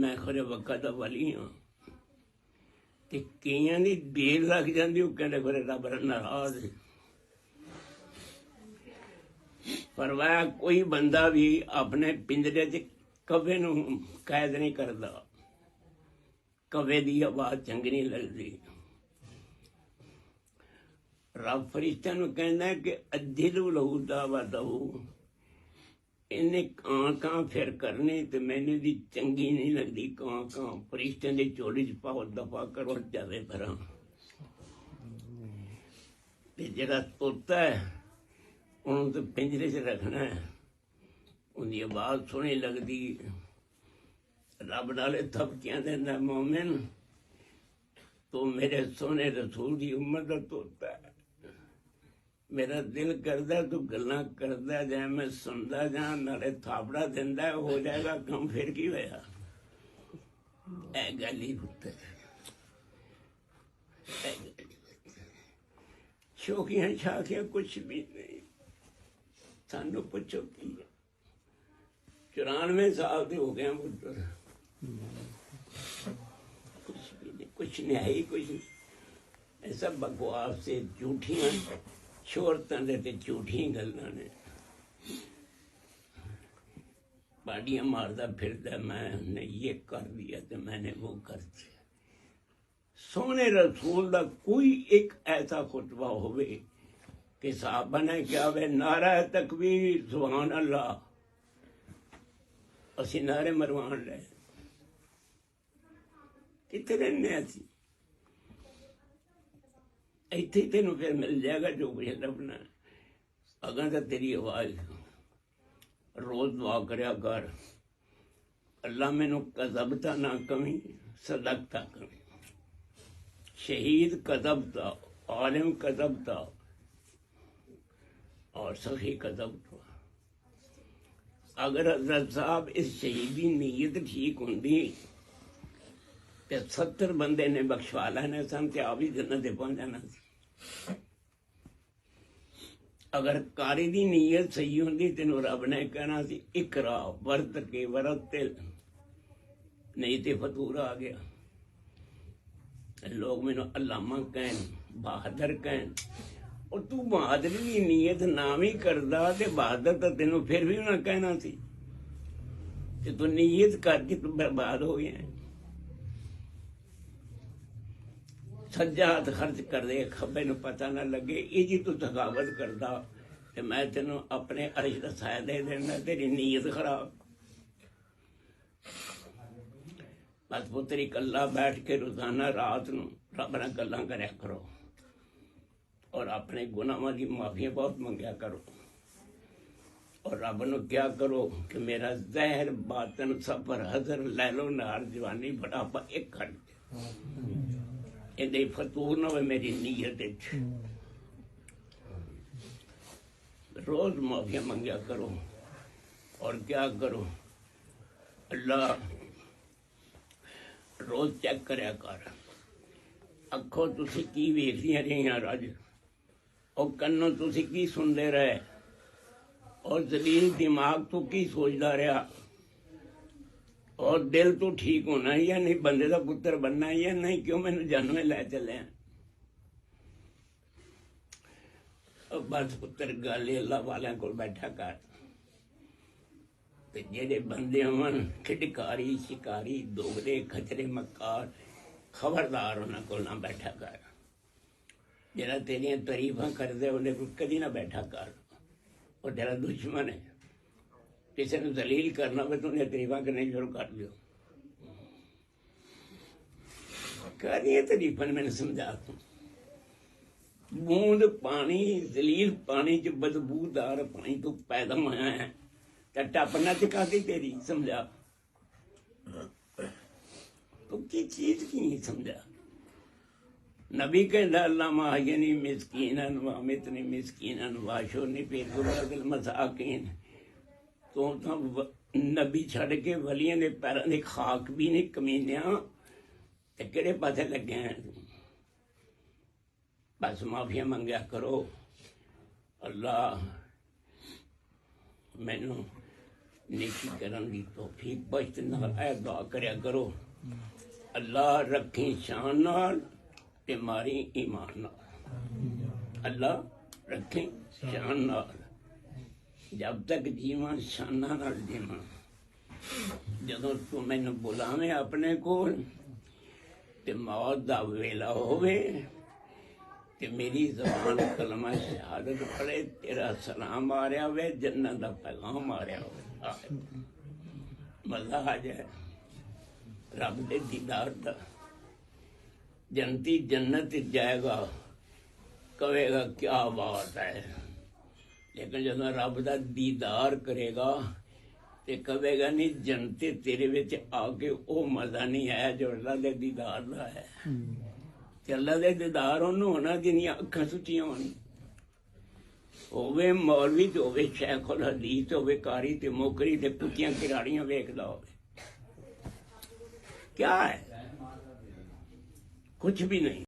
میں خورے وقت دا ولی ہاں تے کئیاں دی دیر لگ جاندی وہ کہندے خورے رب ناراض ہے فرمایا کوئی بندہ بھی اپنے پنجرے چ کوے نو قید نہیں کردا کوے دی آواز چنگی نہیں لگدی رب فرشتہ نو کہندا ہے کہ اجلوا لہ دعوتہ انہیں کان کان پھر کرنے تے مینوں دی چنگی نہیں لگدی کان کان فرشتیاں دی چولی چ پاؤ دفع کرو جاوے بھراں تے جڑا توتا ہے انہوں تو پنجرے سے رکھنا ہے ان کی آواز سونی لگتی رب نالے تھپکیاں دینا مومن تو میرے سونے رسول کی امت کا توتا ہے میرا دل کردا تو گلاں کردا جائے میں سندا جاں نالے تھاپڑا دیندا ہو جائے گا کم پھر کی ہویا اے گل ہی پتر شوقیاں شاخیاں کچھ بھی نہیں سانو پوچھو کی 94 سال کے ہو گئے پتر کچھ بھی نہیں کچھ نہیں ہے کچھ ایسا بکواس سے جھوٹیاں شہرتاں دے تے جھوٹیاں گلاں نے باڈیاں ماردا پھردا میں نے یہ کر دیا تے میں نے وہ کر دیا سونے رسول دا کوئی ایک ایسا خطبہ ہوئے کہ صحابہ نے کیا وے نعرہ تکبیر سبحان اللہ اسی نعرے مروان لے کتنے رہنے اسی ایتھے تینوں پھر مل جائے گا جو کچھ لبنا اگر تو تیری آواز روز دعا کریا کر اللہ مینوں کذبتا نہ کمی صدقتا کمی شہید کذبتا عالم کذبتا اور سخی کذبتا اگر حضرت صاحب اس شہیدی نیت ٹھیک ہوندی تے 70 بندے نے بخشوا لینے سن تے آپ ہی جنت تے پہنچ جانا سی اگر کاری دی نیت صحیح ہوندی تینوں رب نے کہنا سی اقرا ورت کے ورتل نہیں تے فطور آ گیا لوگ مینوں علامہ کہن بہادر کہن اور تو بہادری کی نیت نام ہی کردا تے بہادر تو تینوں پھر بھی انہاں کہنا سی کہ تو نیت کر کے تو برباد ہو گیا سجا ہاتھ خرچ کر دے کھبے نو پتہ نہ لگے یہ جی تو ثقافت کردا تے میں تینوں اپنے عرش دا سایہ دے دینا تیری نیت خراب بس پتری کلا بیٹھ کے روزانہ رات نو رب نال گلاں کریا کرو اور اپنے گناہاں کی معافی بہت منگیا کرو اور رب نو کیا کرو کہ میرا زہر باطن سفر حضر لیلو نہار جوانی بڑھاپا ایک کٹ دے یہ فتور نہ ہوئے میری نیت روز معافی منگیا کرو اور کیا کرو اللہ روز چیک کریا کر اکھو تسی کی ویکھدیاں رہیاں رج اور کنوں تسی کی سندے رہے اور ذلیل دماغ تو کی سوچدا رہا اور دل تو ٹھیک ہونا ہے یا نہیں بندے دا پتر بننا ہے یا نہیں کیوں مینوں جانویں لے چلے ہیں بس پتر گل اللہ والوں کو بیٹھا کر جہے بندے ہون کھٹکاری شکاری دوگلے کھچرے مکار خبردار انہاں کول نہ بیٹھا کر جڑا تیریاں تعریفاں کردے انہیں کو کدی نہ بیٹھا کر اور جڑا دشمن ہے کسی نے ذلیل کرنا ہوئے تو انہیں تعریفاں کرنے شروع کر دیو کریے تعریفاں میں نے سمجھا تو بوند پانی ذلیل پانی جو بدبودار پانی تو پیدا ہویا ہے ٹپنا چکاتی تیری سمجھا تو کی چیز کی نہیں سمجھا نبی کہندا اللہ ماہینی مسکینن وامتنی مسکینن واشورنی فی ذمرۃ المساکین تو نبی چھڑ کے ولیاں دے پیراں دی خاک بھی نہیں کمینیاں تے کہڑے پاسے لگے ہیں بس معافیا منگیا کرو اللہ مینوں نیکی کرن دی توفیق بخش نال اے دعا کریا کرو اللہ رکھی شان نال تے ماری ایمان نال اللہ رکھی شان نال جب تک جیواں شاناں نال جیواں جدوں تو مینوں بلاویں اپنے کول تے موت دا ویلا ہووے تے میری زبان کلمہ شہادت پڑھے تیرا سلام آ رہا ہوئے جنت دا پیغام آ رہا ہوئے مزہ آ جائے رب دے دیدار دا جنتی جنت جائے گا کہے گا کیا بات ہے لیکن جب رب دا دیدار کرے گا تے کہے گا نہیں جنتی تیرے وچ آ کے او مزہ نہیں آیا جو اللہ دے دیدار دا ہے تے اللہ دے دیدار انہوں ہونا جنہاں اکھاں سچیاں ہونی ہووے مولوی تے ہووے شیخ الحدیث ہووے قاری تے موکری تے کتیاں کراڑیاں ویکھدا ہووے کیا ہے کچھ بھی نہیں